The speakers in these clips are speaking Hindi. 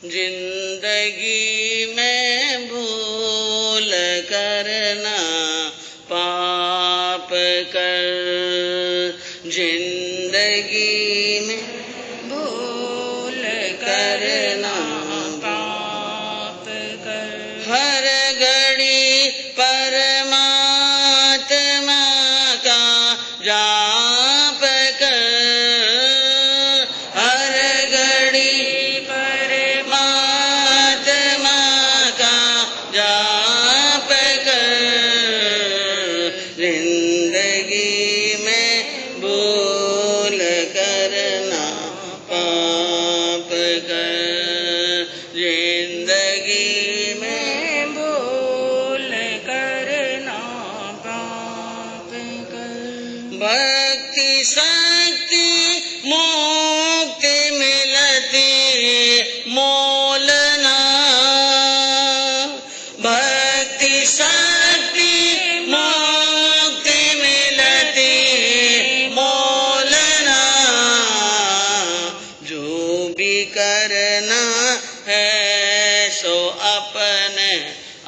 जिंदगी में भूल करना पाप कर, जिंदगी में भूल करना पाप कर। हर घड़ी परमात्मा का जाप कर, हर घड़ी परमात्मा का जाप कर। जिंदगी में भूल करना पाप कर, जिंदगी में भूल करना पाप कर। भक्ति शक्ति मुक्ति मिलती मोल ना, भक्ति शक्ति मुक्ति मिलती मोल ना। जो भी करना है सो अपने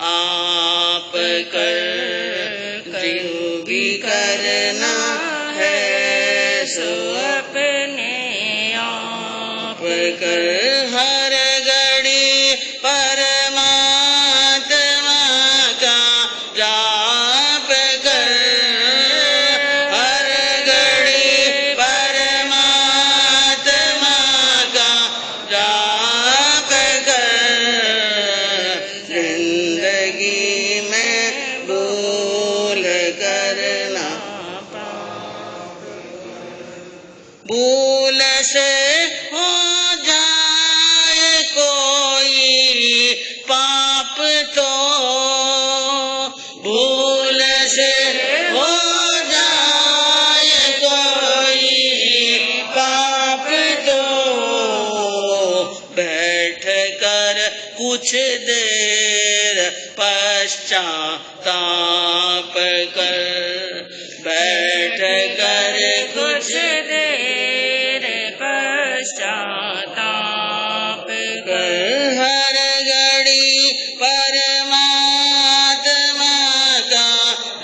आप कर, जो भी करना है सो अपने आप कर। हर घड़ी परमात्मा का जाप कर, हर घड़ी परमात्मा का जाप कर। जिंदगी में भूल करना भूल से हो जाए कोई पाप तो, भूल से हो जाए कोई पाप तो, बैठ कर कुछ देर पश्चाताप कर, बैठ कर कुछ देर पश्चाताप कर। हर घड़ी परमात्मा का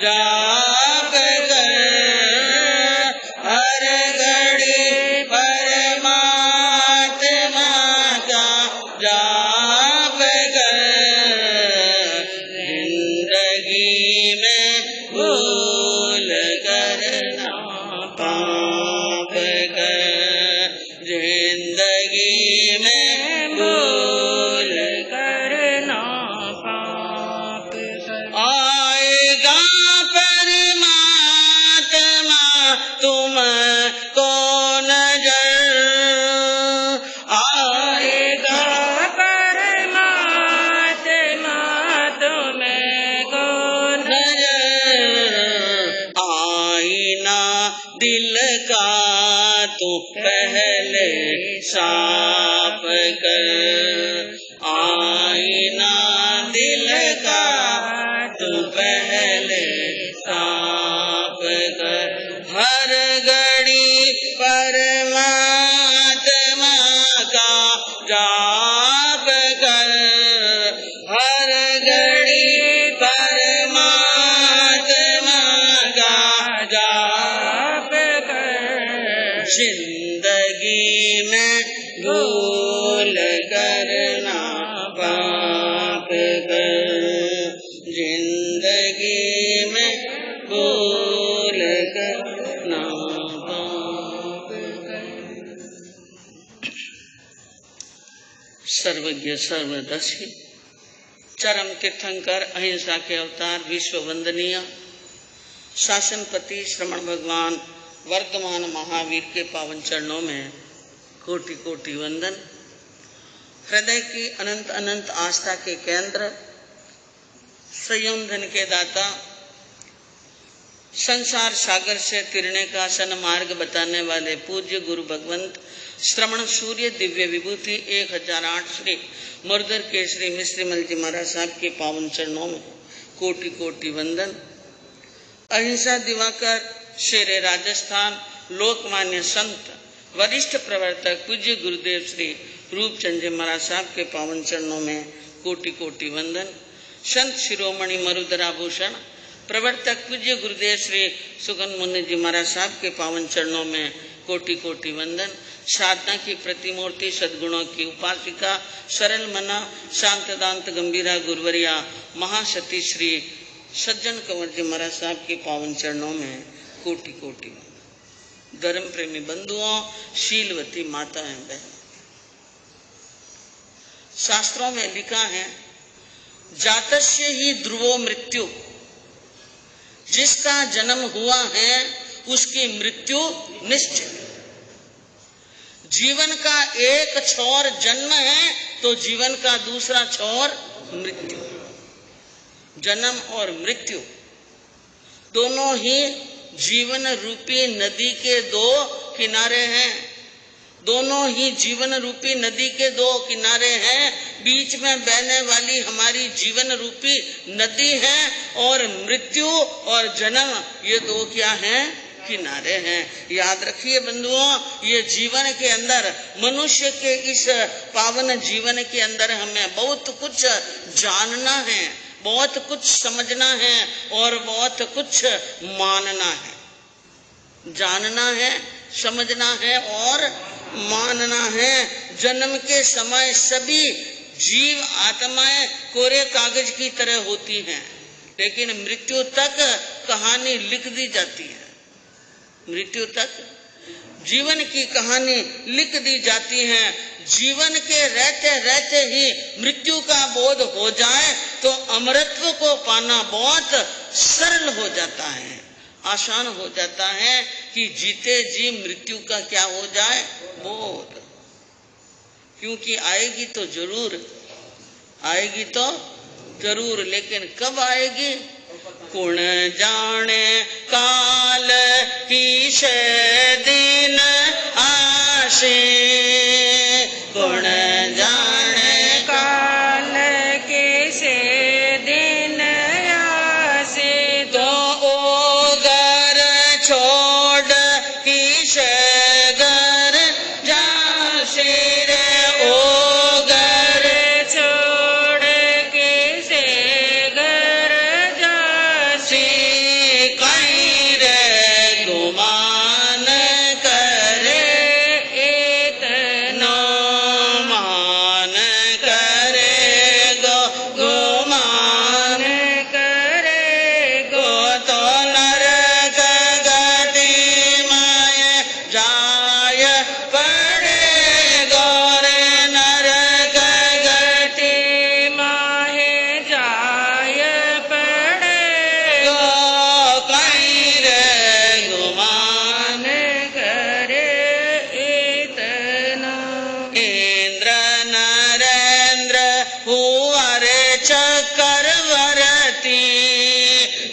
जाप कर, हर घड़ी परमात्मा का जाप कर। जिंदगी में भूल करना पाप कर, जिंदगी में भूल करना पाप कर। आएगा परमात्मा तुमको नजर, आएगा परमात्मा तुमको नजर। आईना दिल का तू पहले साफ कर, आईना दिल का तू पहले साफ कर। हर घड़ी परमात्मा का जाप कर, हर घड़ी परमात्मा का जाप कर। जिंदगी में भूल करना पाप कर, जिंदगी में भूल करना पाप कर। सर्वज्ञ सर्वदर्शी चरम तीर्थंकर अहिंसा के अवतार विश्व वंदनीय शासनपति श्रमण भगवान वर्तमान महावीर के पावन चरणों में कोटि कोटि वंदन। हृदय की अनंत अनंत आस्था के केंद्र, संयम धन के दाता, संसार सागर से तिरने का सन्मार्ग बताने वाले पूज्य गुरु भगवंत श्रमण सूर्य दिव्य विभूति 1008 श्री मुरदर केसरी मिश्रीमल जी महाराज साहब के पावन चरणों में कोटि कोटि वंदन। अहिंसा दिवाकर शेरे राजस्थान लोकमान्य संत वरिष्ठ प्रवर्तक पूज्य गुरुदेव श्री रूपचंद जी महाराज साहब के पावन चरणों में कोटि कोटि वंदन। संत शिरोमणि मरुधराभूषण प्रवर्तक पूज्य गुरुदेव श्री सुगन मुनि जी महाराज साहब के पावन चरणों में कोटि कोटि वंदन। साधना की प्रतिमूर्ति सद्गुणों की उपासिका सरल मना शांत दांत गंभीरा गुरुवरिया महासती श्री सज्जन कंवर जी महाराज साहब के पावन चरणों में कोटि कोटि वंदन। धर्म प्रेमी बंधुओं, शीलवती माताएं बहन, शास्त्रों में लिखा है जातस्य ही ध्रुवो मृत्यु, जिसका जन्म हुआ है उसकी मृत्यु निश्चित। जीवन का एक छोर जन्म है तो जीवन का दूसरा छोर मृत्यु। जन्म और मृत्यु दोनों ही जीवन रूपी नदी के दो किनारे हैं। दोनों ही जीवन रूपी नदी के दो किनारे हैं। बीच में बहने वाली हमारी जीवन रूपी नदी है और मृत्यु और जन्म ये दो क्या हैं? किनारे हैं। याद रखिए बंधुओं, ये जीवन के अंदर, मनुष्य के इस पावन जीवन के अंदर हमें बहुत कुछ जानना है, बहुत कुछ समझना है और बहुत कुछ मानना है। जानना है, समझना है और मानना है। जन्म के समय सभी जीव आत्माएं कोरे कागज की तरह होती हैं, लेकिन मृत्यु तक कहानी लिख दी जाती है। मृत्यु तक जीवन की कहानी लिख दी जाती है। जीवन के रहते रहते ही मृत्यु का बोध हो जाए तो अमरत्व को पाना बहुत सरल हो जाता है, आसान हो जाता है कि जीते जी मृत्यु का क्या हो जाए? बोध। क्योंकि आएगी तो जरूर, आएगी तो जरूर, लेकिन कब आएगी? कुण जाने काल की शे दिन आशे, कुण जाने काल के से दिन आसे, तो ओ घर छोड़ की शे घर जासे रे, ओ घर छोड़ के से घर जासे, कहीं रे गुमान करे इतना मान करे गो गुमान करे गो, तो नरक गति माय जाय पड़े गोरे, नरक गति माहे जाय पड़े गो, कहीं रे गुमान करे इतना। इंद्र नरेंद्र हुआ रे चक्रवर्ती,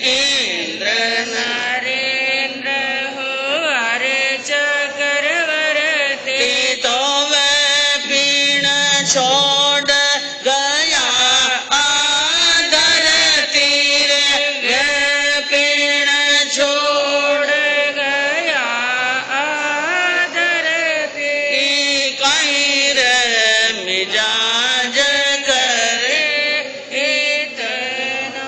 इंद्र नरेंद्र हो अरे चक्रवर्ती, तो वह पीण छोड़ गया आदर तीर, वह पीण छोड़ छोड़ गया आदर की, कहीं रे मिजाज करे। इतना।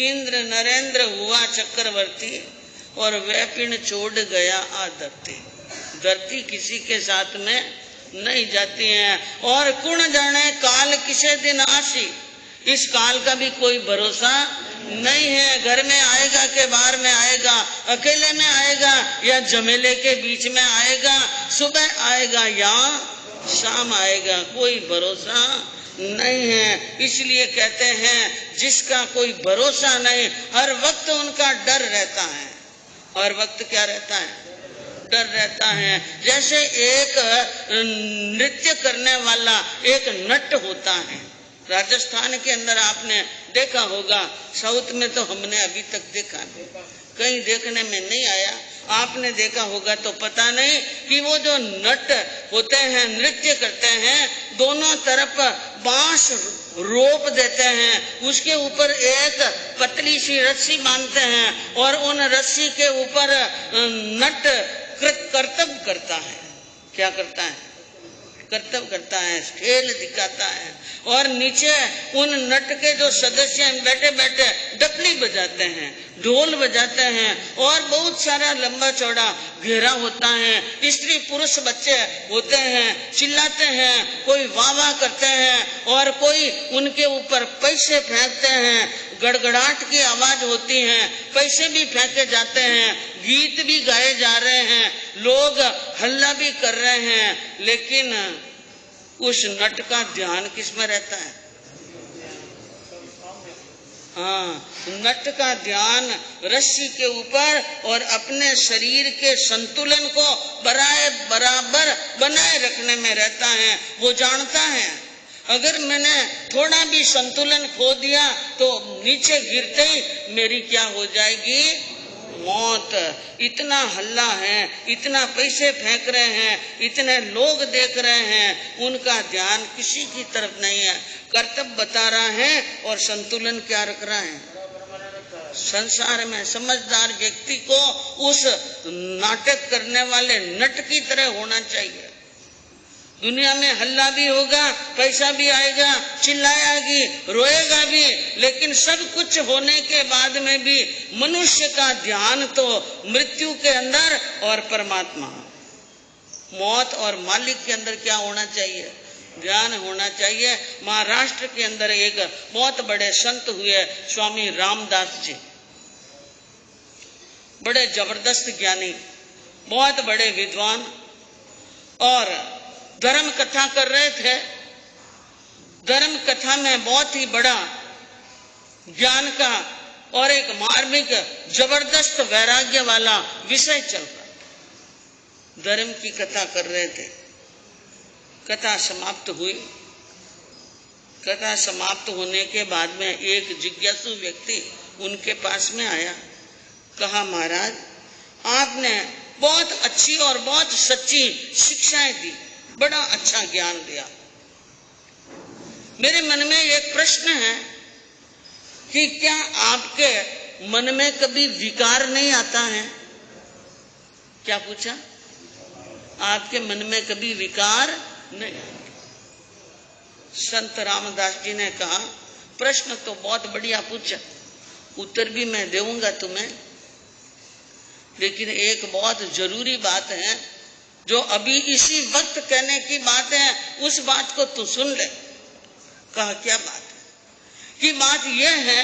इंद्र नरेंद्र हुआ चक्रवर्ती और वह पिंड छोड़ गया आधरती। धरती किसी के साथ में नहीं जाती है। और कुण जाने काल किसे दिन आसी, इस काल का भी कोई भरोसा नहीं है। घर में आएगा के बाहर में आएगा, अकेले में आएगा या जमेले के बीच में आएगा, सुबह आएगा या शाम आएगा, कोई भरोसा नहीं है। इसलिए कहते हैं जिसका कोई भरोसा नहीं, हर वक्त उनका डर रहता है। हर वक्त क्या रहता है? डर रहता है। जैसे एक नृत्य करने वाला एक नट होता है। राजस्थान के अंदर आपने देखा होगा, साउथ में तो हमने अभी तक देखा नहीं, कहीं देखने में नहीं आया। आपने देखा होगा तो पता नहीं कि वो जो नट होते हैं, नृत्य करते हैं, दोनों तरफ बांस रोप देते हैं, उसके ऊपर एक पतली सी रस्सी बांधते हैं और उन रस्सी के ऊपर नट कर्तव्य करता है। क्या करता है? कर्तव्य करता है, खेल दिखाता है, और नीचे उन नट के जो सदस्य हैं बैठे बैठे डपली बजाते हैं, ढोल बजाते हैं, और बहुत सारा लंबा चौड़ा घेरा होता है, स्त्री पुरुष बच्चे होते हैं, चिल्लाते हैं, कोई वाह वाह करते हैं और कोई उनके ऊपर पैसे फेंकते हैं, गड़गड़ाहट की आवाज होती है, पैसे भी फेंके जाते हैं, गीत भी गाए जा रहे हैं, लोग हल्ला भी कर रहे हैं, लेकिन उस नट का ध्यान किस में रहता है? हाँ, नट का ध्यान रस्सी के ऊपर और अपने शरीर के संतुलन को बराबर बनाए रखने में रहता है। वो जानता है अगर मैंने थोड़ा भी संतुलन खो दिया तो नीचे गिरते ही मेरी क्या हो जाएगी? मौत। इतना हल्ला है, इतना पैसे फेंक रहे हैं, इतने लोग देख रहे हैं, उनका ध्यान किसी की तरफ नहीं है, कर्तव्य बता रहा है और संतुलन क्या रख रहा है? संसार में समझदार व्यक्ति को उस नाटक करने वाले नट की तरह होना चाहिए। दुनिया में हल्ला भी होगा, पैसा भी आएगा, चिल्लाएगी, रोएगा भी, लेकिन सब कुछ होने के बाद में भी मनुष्य का ध्यान तो मृत्यु के अंदर और परमात्मा, मौत और मालिक के अंदर क्या होना चाहिए? ध्यान होना चाहिए। महाराष्ट्र के अंदर एक बहुत बड़े संत हुए स्वामी रामदास जी, बड़े जबरदस्त ज्ञानी, बहुत बड़े विद्वान, और धर्म कथा कर रहे थे। धर्म कथा में बहुत ही बड़ा ज्ञान का और एक मार्मिक जबरदस्त वैराग्य वाला विषय चल रहा। धर्म की कथा कर रहे थे। कथा समाप्त हुई। कथा समाप्त होने के बाद में एक जिज्ञासु व्यक्ति उनके पास में आया। कहा, महाराज आपने बहुत अच्छी और बहुत सच्ची शिक्षाएं दी, बड़ा अच्छा ज्ञान दिया। मेरे मन में एक प्रश्न है कि क्या आपके मन में कभी विकार नहीं आता है? क्या पूछा? आपके मन में कभी विकार नहीं आता? संत रामदास जी ने कहा, प्रश्न तो बहुत बढ़िया पूछा, उत्तर भी मैं दूंगा तुम्हें, लेकिन एक बहुत जरूरी बात है जो अभी इसी वक्त कहने की बात है, उस बात को तू सुन ले। कहा, क्या बात है? कि बात यह है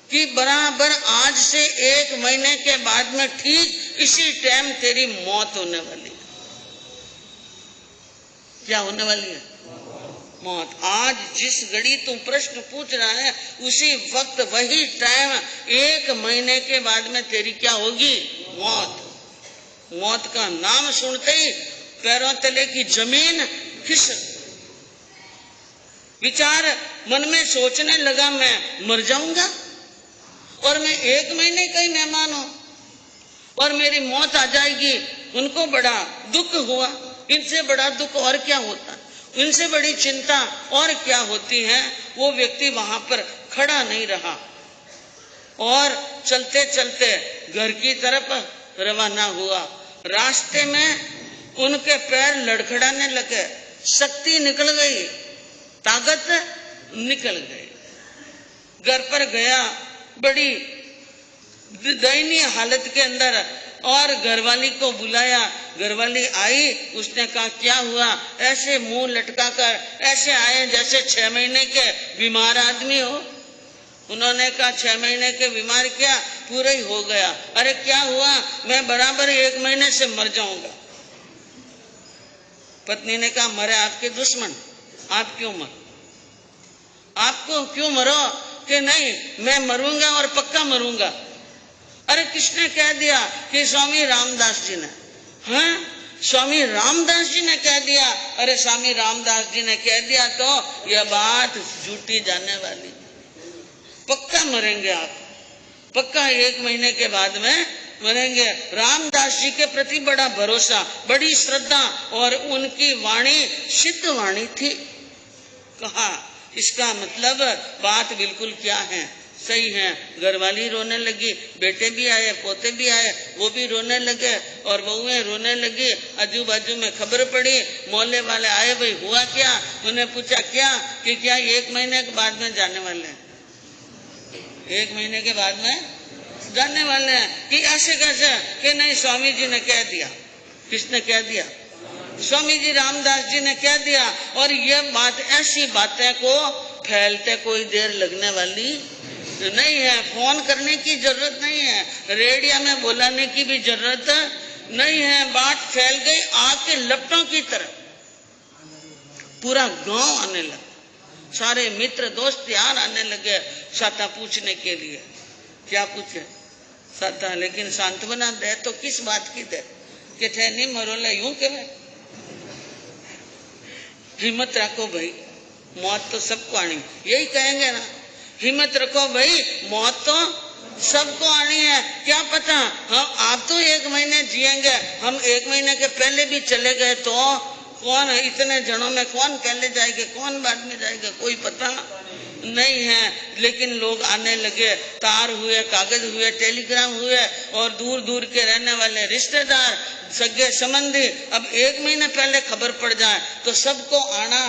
कि बराबर आज से 1 महीने के बाद में ठीक इसी टाइम तेरी मौत होने वाली है। क्या होने वाली है? मौत। आज जिस घड़ी तू प्रश्न पूछ रहा है उसी वक्त वही टाइम 1 महीने के बाद में तेरी क्या होगी? मौत। मौत का नाम सुनते ही पैरों तले की जमीन खिसक। विचार मन में सोचने लगा, मैं मर जाऊंगा और मैं 1 महीने का ही मेहमान हूं और मेरी मौत आ जाएगी। उनको बड़ा दुख हुआ। इनसे बड़ा दुख और क्या होता, इनसे बड़ी चिंता और क्या होती है। वो व्यक्ति वहां पर खड़ा नहीं रहा और चलते चलते घर की तरफ रवाना हुआ। रास्ते में उनके पैर लड़खड़ाने लगे, शक्ति निकल गई, ताकत निकल गई। घर पर गया, बड़ी दयनीय हालत के अंदर, और घरवाली को बुलाया। घरवाली आई, उसने कहा, क्या हुआ? ऐसे मुंह लटका कर ऐसे आए जैसे 6 महीने के बीमार आदमी हो। उन्होंने कहा, 6 महीने के बीमार क्या, पूरा ही हो गया। अरे क्या हुआ? मैं बराबर 1 महीने से मर जाऊंगा। पत्नी ने कहा, मरे आपके दुश्मन, आप क्यों मरो? आपको क्यों मरो? कि नहीं, मैं मरूंगा और पक्का मरूंगा। अरे किसने कह दिया? कि स्वामी रामदास जी ने। हाँ, स्वामी रामदास जी ने कह दिया? अरे स्वामी रामदास जी ने कह दिया तो यह बात झूठी जाने वाली। पक्का मरेंगे आप, पक्का 1 महीने के बाद में मरेंगे। रामदास जी के प्रति बड़ा भरोसा, बड़ी श्रद्धा, और उनकी वाणी सिद्ध वाणी थी। कहा, इसका मतलब बात बिल्कुल क्या है? सही है। घरवाली रोने लगी, बेटे भी आए, पोते भी आए, वो भी रोने लगे और बहुएं रोने लगी। आजू बाजू में खबर पड़ी, मोहल्ले वाले आए, भाई हुआ क्या? उन्हें पूछा क्या कि क्या 1 महीने के बाद में जाने वाले हैं, 1 महीने के बाद में जाने वाले हैं। कि ऐसे कैसे? कि नहीं, स्वामी जी ने कह दिया। किसने कह दिया? स्वामी जी रामदास जी ने कह दिया। और ये बात, ऐसी बातें को फैलते कोई देर लगने वाली नहीं है। फोन करने की जरूरत नहीं है, रेडियो में बुलाने की भी जरूरत नहीं है। बात फैल गई आग के लपटों की तरह, पूरा गांव आने लगा, सारे मित्र दोस्त यार आने लगे साता पूछने के लिए। क्या पूछे? साता। लेकिन सांत्वना दे तो किस बात की दे? कि थे नहीं मरोले यूं के हिम्मत रखो भाई, मौत तो सबको आनी, यही कहेंगे ना, हिम्मत रखो भाई, मौत तो सबको आनी है। क्या पता हम आप तो 1 महीने जिएंगे, हम 1 महीने के पहले भी चले गए तो कौन, इतने जनों में कौन पहले जाएगा, कौन बाद में जाएगा, कोई पता नहीं है। लेकिन लोग आने लगे, तार हुए, कागज हुए, टेलीग्राम हुए, और दूर दूर के रहने वाले रिश्तेदार, सगे संबंधी, अब 1 महीने पहले खबर पड़ जाए तो सबको आना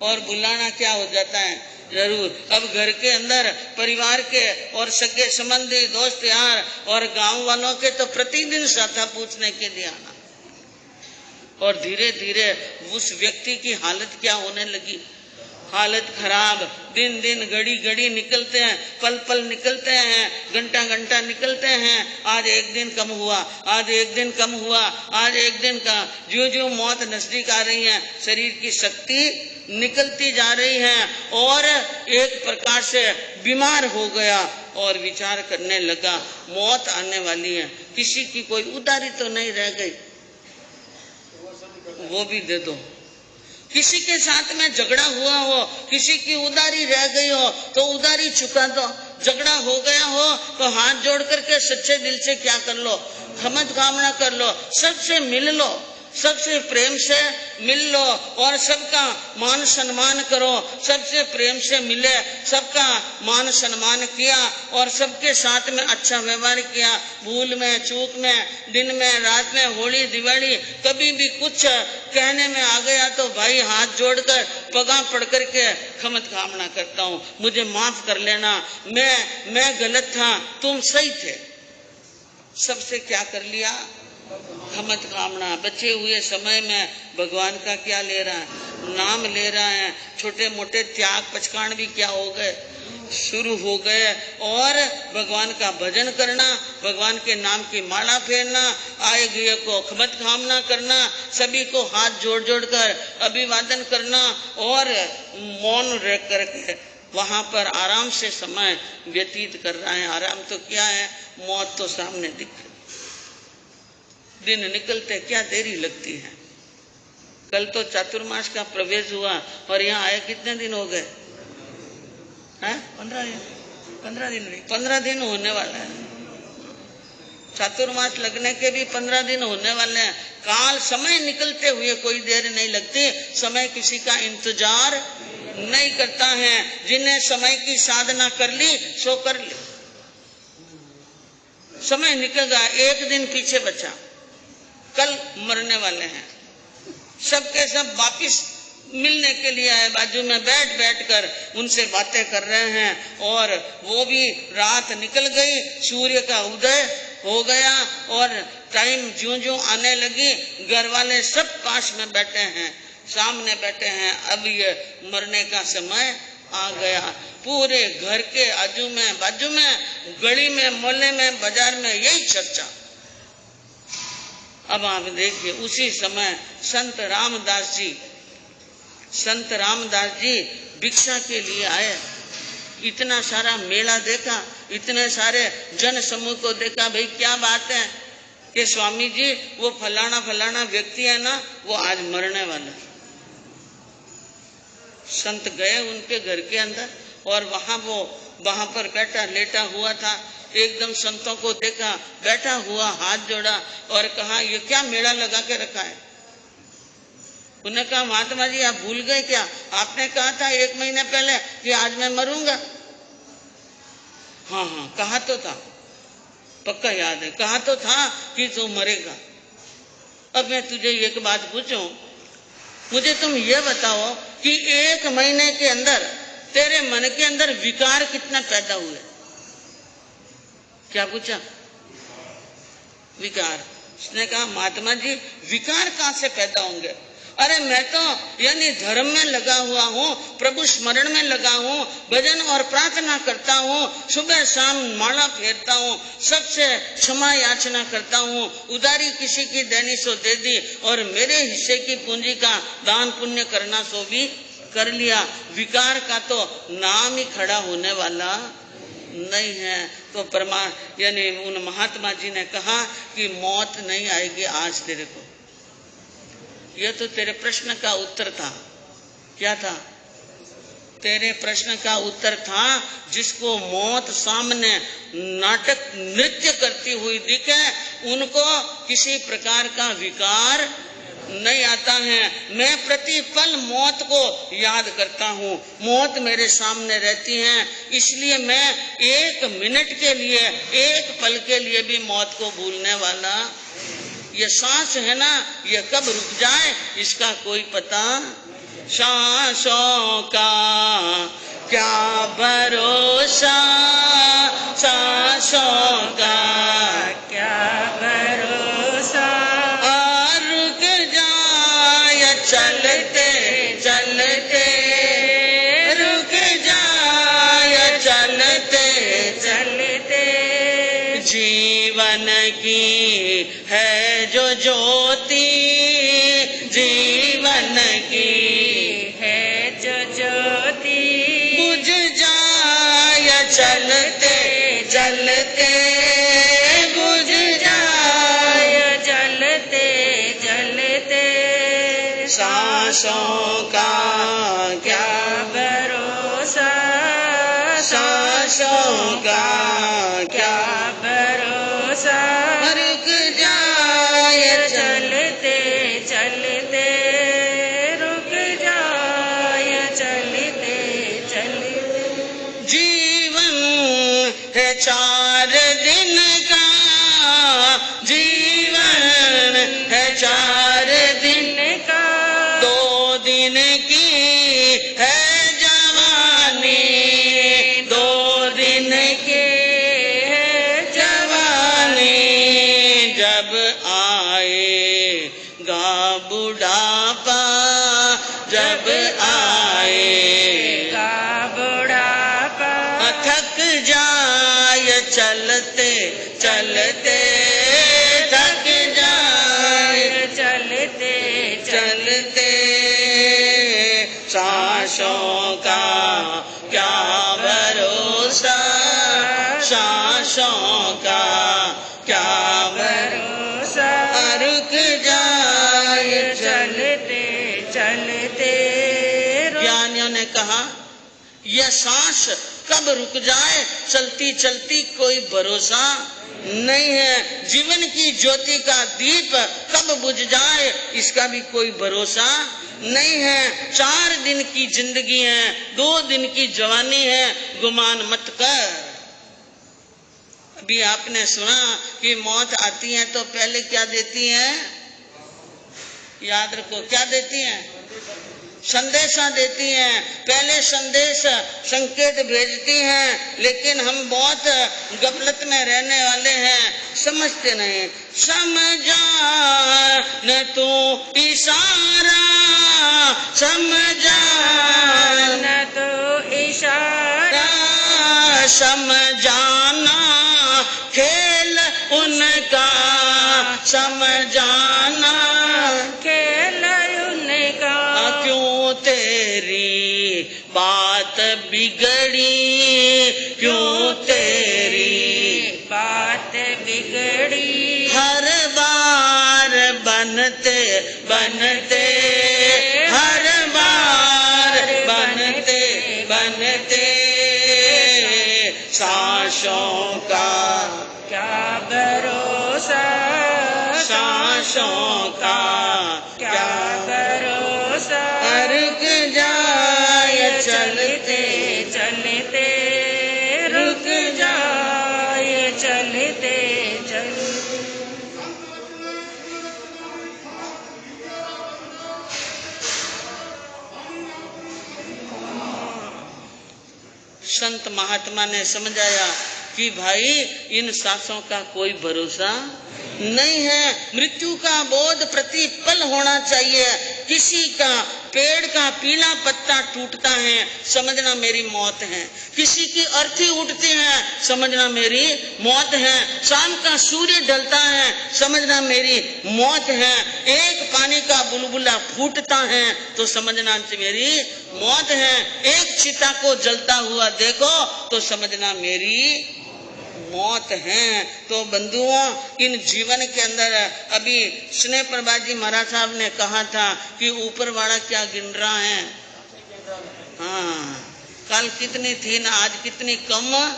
और बुलाना क्या हो जाता है, जरूर। अब घर के अंदर परिवार के और सगे संबंधी दोस्त यार और गांव वालों के तो प्रतिदिन साथा पूछने के लिए आना। और धीरे धीरे उस व्यक्ति की हालत क्या होने लगी, हालत खराब। दिन दिन घड़ी घड़ी निकलते हैं, पल पल निकलते हैं, घंटा घंटा निकलते हैं। आज 1 दिन कम हुआ, आज 1 दिन कम हुआ, आज 1 दिन का। जो जो मौत नजदीक आ रही है, शरीर की शक्ति निकलती जा रही है और एक प्रकार से बीमार हो गया और विचार करने लगा मौत आने वाली है, किसी की कोई उधारी तो नहीं रह गई, वो भी दे दो। किसी के साथ में झगड़ा हुआ हो, किसी की उधारी रह गई हो तो उधारी चुका दो। झगड़ा हो गया हो तो हाथ जोड़ करके सच्चे दिल से क्या कर लो, क्षमा कामना कर लो, सबसे मिल लो, सबसे प्रेम से मिल लो और सबका मान सम्मान करो। सबसे प्रेम से मिले, सबका मान सम्मान किया और सबके साथ में अच्छा व्यवहार किया। भूल में, चूक में, दिन में, रात में, होली दिवाली कभी भी कुछ कहने में आ गया तो भाई हाथ जोड़कर पगा पड़ करके क्षमा कामना करता हूँ, मुझे माफ कर लेना, मैं गलत था, तुम सही थे। सबसे क्या कर लिया, क्षमा कामना। बचे हुए समय में भगवान का क्या ले रहा है, नाम ले रहा है। छोटे मोटे त्याग पचकान भी क्या हो गए, शुरू हो गए। और भगवान का भजन करना, भगवान के नाम की माला फेरना, आए गए को क्षमा कामना करना, सभी को हाथ जोड़ जोड़ कर अभिवादन करना और मौन रह करके वहां पर आराम से समय व्यतीत कर रहा है। आराम तो क्या है, मौत तो सामने दिख, दिन निकलते क्या देरी लगती है। कल तो चातुर्मास का प्रवेश हुआ और यहाँ आए कितने दिन हो गए, 15 दिन होने वाला है। चातुर्मास लगने के भी 15 दिन होने वाले हैं। काल समय निकलते हुए कोई देर नहीं लगती, समय किसी का इंतजार नहीं करता है। जिन्हें समय की साधना कर ली सो कर ली, समय निकल गया, 1 दिन पीछे बचा, कल मरने वाले हैं। सबके सब वापिस मिलने के लिए आए, बाजू में बैठ बैठ कर उनसे बातें कर रहे हैं। और वो भी रात निकल गई, सूर्य का उदय हो गया और टाइम ज्यों ज्यों आने लगी, घर वाले सब पास में बैठे हैं, सामने बैठे हैं। अब ये मरने का समय आ गया। पूरे घर के आजू में, बाजू में, गली में, मोहल्ले में, बाजार में यही चर्चा। अब आप देखिए, उसी समय संत रामदास जी भिक्षा के लिए आए। इतना सारा मेला देखा, इतने सारे जन समूह को देखा। भाई क्या बात है कि स्वामी जी वो फलाना व्यक्ति है ना, वो आज मरने वाला। संत गए उनके घर के अंदर और वहां पर बैठा लेटा हुआ था। एकदम संतों को देखा, बैठा हुआ, हाथ जोड़ा और कहा ये क्या मेला लगा के रखा है। उन्होंने कहा महात्मा जी आप भूल गए क्या, आपने कहा था 1 महीने पहले कि आज मैं मरूंगा। हाँ हाँ कहा तो था, पक्का याद है, कहा तो था कि तू मरेगा। अब मैं तुझे एक बात पूछूं, मुझे तुम ये बताओ कि 1 महीने के अंदर तेरे मन के अंदर विकार कितना पैदा हुए? क्या पूछा? विकार। उसने कहा महात्मा जी विकार कहां से पैदा होंगे? अरे मैं तो यानी धर्म में लगा हुआ हूँ, प्रभु स्मरण में लगा हूँ, भजन और प्रार्थना करता हूँ, सुबह शाम माला फेरता हूँ, सबसे क्षमा याचना करता हूँ, उधारी किसी की देनी सो दे दी और मेरे हिस्से की पूंजी का दान पुण्य करना सो भी कर लिया। विकार का तो नाम ही खड़ा होने वाला नहीं है। तो यानी उन महात्मा जी ने कहा कि मौत नहीं आएगी आज तेरे को। यह तो तेरे प्रश्न का उत्तर था। क्या था? तेरे प्रश्न का उत्तर था जिसको मौत सामने नाटक नृत्य करती हुई दिखे उनको किसी प्रकार का विकार नहीं आता है। मैं प्रति पल मौत को याद करता हूँ, मौत मेरे सामने रहती है, इसलिए मैं 1 मिनट के लिए, 1 पल के लिए भी मौत को भूलने वाला। ये सांस है ना, ये कब रुक जाए इसका कोई पता। सांसों का क्या भरोसा, सांसों का क्या भरोसा, रुक जाए चलते चलते, रुक जाए चलते चलते, जीवन की है जो ज्योति, जीवन की है जो ज्योति, बुझ जाए चलते चलते, बुझ जाए जलते जलते, सांसों का क्या भरोसा, सांसों का क्या भरोसा, रुक जाए चलते चलते, रुक जाए चलते चलते, जीवन है 4 दिन का, जीवन है 4 दिन, का 2 दिन की है जवानी, 2 दिन की है जवानी, जब आएगा बुढ़ापा, जब आएगा बुढ़ापा, थक जाए चलते चलते, थक जाए चलते चलते, सांसों का क्या भरोसा, सांसों का क्या भरोसा, रुक जाए चलते चलते, ज्ञानियों ने कहा यह सांस कब रुक जाए चलती चलती कोई भरोसा नहीं है। जीवन की ज्योति का दीप कब बुझ जाए इसका भी कोई भरोसा नहीं है। 4 दिन की जिंदगी है, 2 दिन की जवानी है, गुमान मत कर। अभी आपने सुना कि मौत आती है तो पहले क्या देती है? याद रखो, क्या देती है? संदेशा देती हैं। पहले संदेश संकेत भेजती हैं, लेकिन हम बहुत गफलत में रहने वाले हैं, समझते नहीं। समझा न तू इशारा, समझा न तो इशारा, समझाना खेल उनका, समझाना खेल उनका, क्यों तेरी बात बिगड़ी, क्यों तेरी बात बिगड़ी, हर बार बनते बनते, हर बार बनते बनते, सांसों का क्या भरोसा, सांसों का क्या भरोसा, रुक जाए चलते चलते, रुक जा संत महात्मा ने समझाया कि भाई इन सांसों का कोई भरोसा नहीं है, मृत्यु का बोध प्रतिपल होना चाहिए। किसी का पेड़ का पीला पत्ता टूटता है, समझना मेरी मौत है। किसी की अर्थी उठती है, समझना मेरी मौत है। शाम का सूर्य ढलता है, समझना मेरी मौत है। एक पानी का बुलबुला फूटता है तो समझना मेरी मौत है। एक चिता को जलता हुआ देखो तो समझना मेरी मौत है। तो बंधुओं, इन जीवन के अंदर अभी स्नेह प्रभाजी महाराज साहब ने कहा था कि ऊपर वाला क्या गिन रहा है। हाँ, कल कितनी थी ना, आज कितनी कम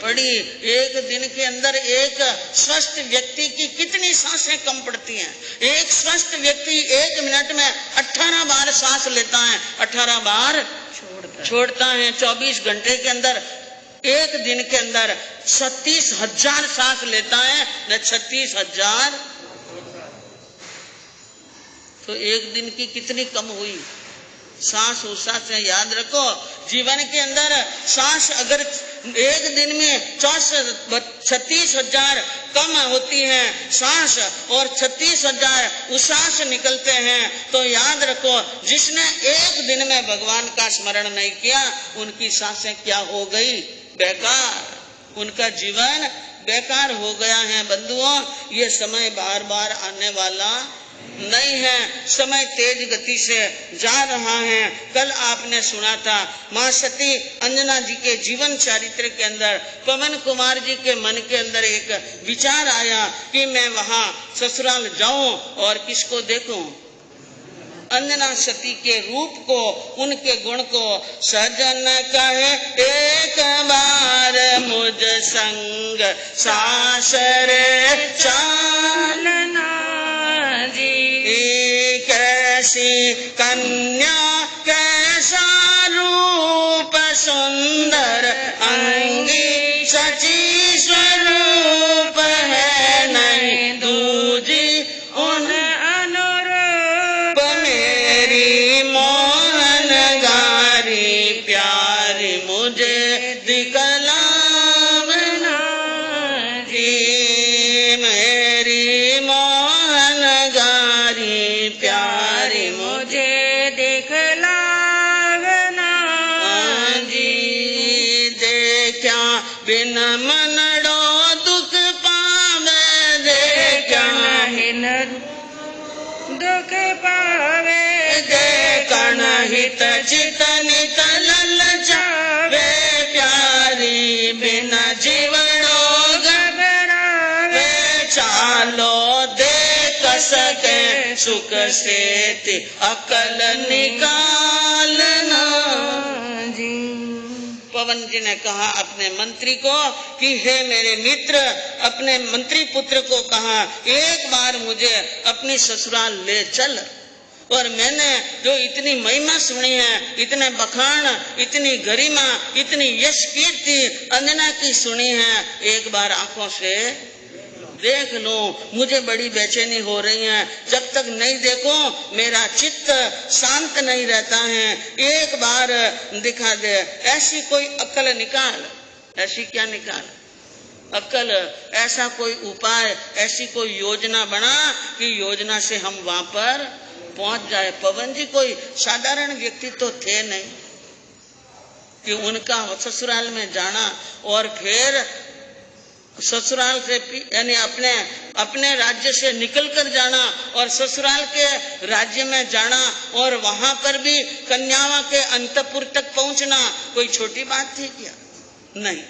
पड़ी। एक दिन के अंदर एक स्वस्थ व्यक्ति की कितनी सांसें कम पड़ती हैं। एक स्वस्थ व्यक्ति 1 मिनट में 18 बार सांस लेता है, 18 बार छोड़ता है। 24 घंटे के अंदर, एक दिन के अंदर 36,000 सांस लेता है न 36,000। तो एक दिन की कितनी कम हुई सांस। उस सांस से याद रखो, जीवन के अंदर सांस अगर एक दिन में 36,000 कम होती है सांस और 36,000 उच्छ्वास निकलते हैं, तो याद रखो जिसने एक दिन में भगवान का स्मरण नहीं किया उनकी सांसें क्या हो गई, बेकार। उनका जीवन बेकार हो गया है। बंधुओं, ये समय बार बार आने वाला नहीं है। समय तेज गति से जा रहा है। कल आपने सुना था मां सती अंजना जी के जीवन चरित्र के अंदर पवन कुमार जी के मन के अंदर एक विचार आया कि मैं वहां ससुराल जाऊं और किसको देखूं, अंजना सती के रूप को, उनके गुण को। सजन कहे एक बार मुझ संग सासरे चालना जी, कैसी कन्या कैसा रूप सुंदर अंगी, सची स्वरूप है नहीं दूजी उन अनुरूप। मेरी मोहन गारी प्यारी मुझे दिखलावना जी, मेरी मोहन गारी प्यारी मुझे दिखलावना जी। देखा बिन मनड़ो दुख पावे, देखा हिन दुख पावे, देखन हित चित नित ललचावे, प्यारी बिन जीवनो घबरावे, चालो देख सके सुख से अकल निकालना जी। पवन जी ने कहा अपने मंत्री को कि हे मेरे मित्र, अपने मंत्री पुत्र को कहा एक बार मुझे अपनी ससुराल ले चल। और मैंने जो इतनी महिमा सुनी है, इतने बखान, इतनी गरिमा, इतनी यश कीर्ति अंजना की सुनी है, एक बार आंखों से देख लो। मुझे बड़ी बेचैनी हो रही है, जब तक नहीं देखो मेरा चित्त शांत नहीं रहता है। एक बार दिखा दे, ऐसी कोई अक्ल निकाल। ऐसी क्या निकाल अक्ल, ऐसा कोई उपाय, ऐसी कोई योजना बना कि योजना से हम वहां पर पहुंच जाए। पवन जी कोई साधारण व्यक्ति तो थे नहीं कि उनका ससुराल में जाना और फिर ससुराल से यानी अपने राज्य से निकल कर जाना और ससुराल के राज्य में जाना और वहां पर भी कन्याओं के अंतपुर तक पहुंचना कोई छोटी बात थी क्या? नहीं,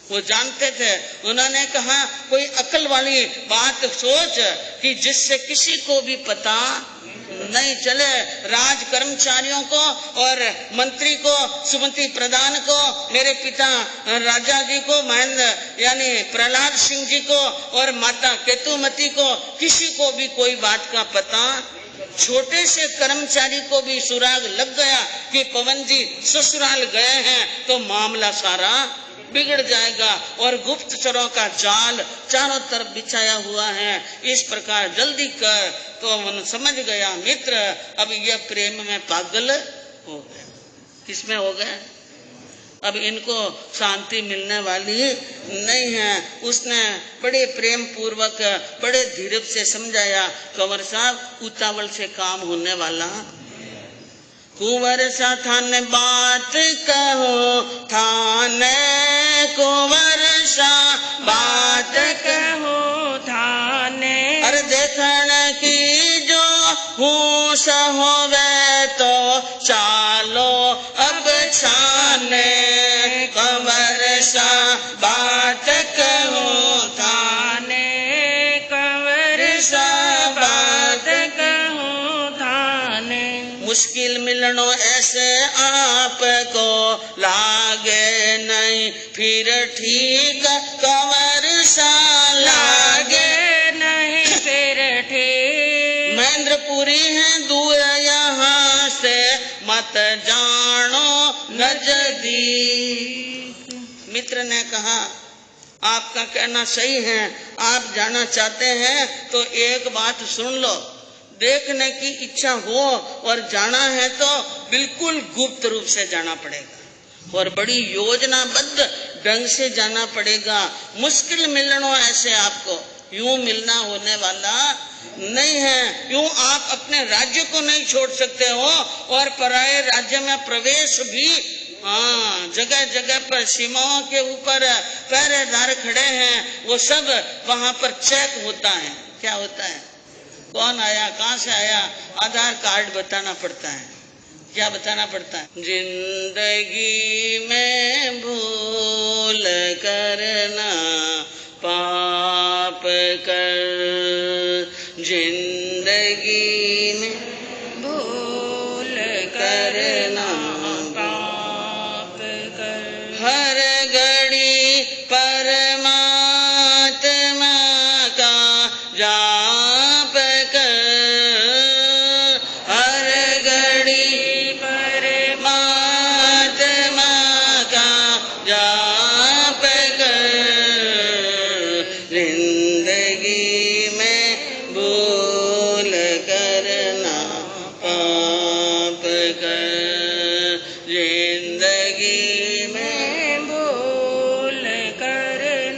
वो जानते थे। उन्होंने कहा कोई अकल वाली बात सोच कि जिससे किसी को भी पता नहीं चले। राज कर्मचारियों को और मंत्री को, सुमति प्रधान को, मेरे पिता राजा जी को, महेंद्र यानी प्रहलाद सिंह जी को और माता केतुमती को, किसी को भी कोई बात का पता। छोटे से कर्मचारी को भी सुराग लग गया कि पवन जी ससुराल गए हैं तो मामला सारा बिगड़ जाएगा और गुप्तचरों का जाल चारों तरफ बिछाया हुआ है। इस प्रकार जल्दी कर। तो मन समझ गया मित्र, अब यह प्रेम में पागल हो गया। किसमें हो गए? अब इनको शांति मिलने वाली नहीं है। उसने बड़े प्रेम पूर्वक बड़े धीरज से समझाया, कंवर साहब उतावल से काम होने वाला। कुंवर सा थाने बात कहो, थाने कुंवर सा बात कहो थाने। अरे देखण की जो होश होवे तो चालो अब छाने, कंवर सा बात कहो थाने, कंवर सा बात कहो थाने। मुश्किल मिलनो ऐसे आपको लागे नहीं, फिर ठीक कंवर सा लागे नहीं फिर ठीक। महेंद्रपुरी है दूर यहाँ से, मत जानो नजदीक। मित्र ने कहा आपका कहना सही है, आप जाना चाहते हैं तो एक बात सुन लो, देखने की इच्छा हो और जाना है तो बिल्कुल गुप्त रूप से जाना पड़ेगा और बड़ी योजनाबद्ध ढंग से जाना पड़ेगा। मुश्किल मिलनो ऐसे आपको यूं मिलना होने वाला नहीं है। यूं आप अपने राज्य को नहीं छोड़ सकते हो और पराये राज्य में प्रवेश भी, हाँ, जगह जगह पर सीमाओं के ऊपर पहरेदार खड़े हैं, वो सब वहां पर चेक होता है। क्या होता है? कौन आया, कहाँ से आया, आधार कार्ड बताना पड़ता है। क्या बताना पड़ता है? जिंदगी में भूल करना